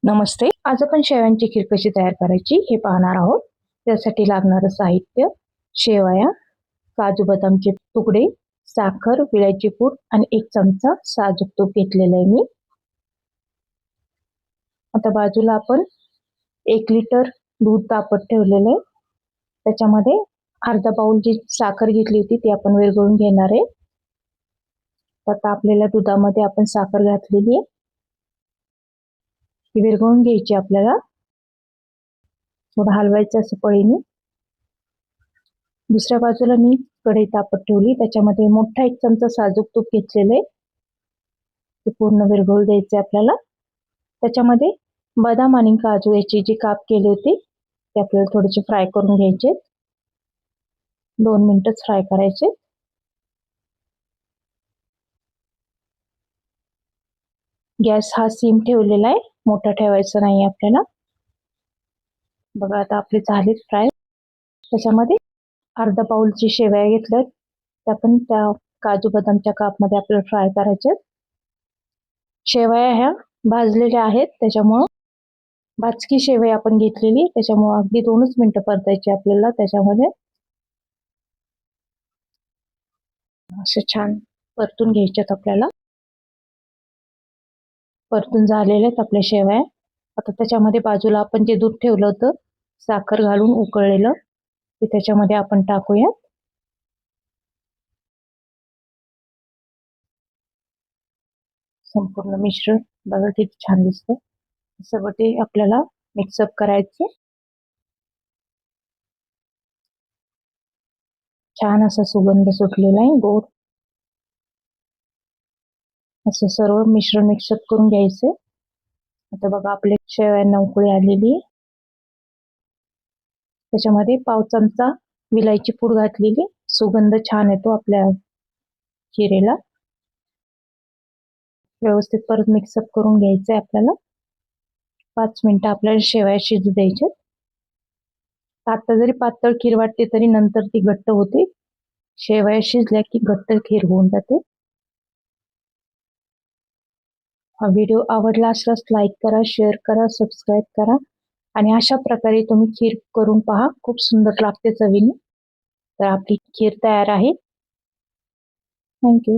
नमस्ते. आज आपण शेवयांची खीर कशी तयार करायची हे पाहणार आहोत. त्यासाठी लागणारं साहित्य: शेवया, काजू बदामचे तुकडे, साखर, विलायची पूड आणि 1 चमचा साजूक तूप घेतलेलं आहे मी. आता बाजूला आपण 1 लिटर दूध तापत ठेवलेलं आहे. त्याच्यामध्ये अर्धा पाऊल जी साखर घेतली होती ती आपण विरघळून घेणार आहे. आता आपल्याला दुधामध्ये आपण साखर घातलेली आहे, ती विरघळून घ्यायची. आपल्याला थोडं हलवायचं असं पळीने. दुसऱ्या बाजूला मी कढई तापत ठेवली, त्याच्यामध्ये मोठा 1 चमचा साजूक तूप घेतलेले आहे, ते पूर्ण विरघळू द्यायचे आपल्याला. त्याच्यामध्ये बदाम आणि काजू याची जी काप केली होती ते आपल्याला थोडेसे फ्राय करून घ्यायचे. 2 मिनिटच फ्राय करायचे. गॅस हा सिम ठेवलेला आहे, मोठा ठेवायचा नाही आपल्याला. बघा आता आपले झाले फ्राय. त्याच्यामध्ये अर्धा पाऊलची शेवया घेतल्यात, त्या पण त्या काजू बदामच्या कापमध्ये आपल्याला फ्राय करायचे. शेवया ह्या भाजलेल्या आहेत, त्याच्यामुळं भाजकी शेवया आपण घेतलेली, त्याच्यामुळं अगदी 2च मिनिटं परतायची आपल्याला. त्याच्यामध्ये असे छान परतून घ्यायच्यात आपल्याला. परतून झालेल्या आहेत आपल्या शेवया. आता त्याच्यामध्ये बाजूला आपण जे दूध ठेवलं होतं साखर घालून उकळलेलं, ते त्याच्यामध्ये आपण टाकूया. संपूर्ण मिश्रण बघा किती छान दिसतं. सगळं ते आपल्याला मिक्सअप करायचं. छान असा सुगंध सुटलेला आहे, गोड. असं सर्व मिश्रण मिक्सअप करून घ्यायचे. आता बघा आपले शेवयांना उकळी आलेली. त्याच्यामध्ये पाव चमचा विलायची पूड घातलेली, सुगंध छान येतो आपल्या खिरेला. व्यवस्थित परत मिक्सअप करून घ्यायचंय आपल्याला. 5 मिनिटं आपल्याला शेवया शिजू द्यायचे. आता जरी पातळ खीर वाटते तरी नंतर ती घट्ट होते. शेवया शिजल्या की घट्ट खीर होऊन जाते. हा व्हिडिओ आवडला असल्यास लाईक करा, शेअर करा, सबस्क्राईब करा आणि अशा प्रकारे तुम्ही खीर करून पहा, खूप सुंदर लागते चवीने. तर आपली खीर तयार आहे. थँक्यू.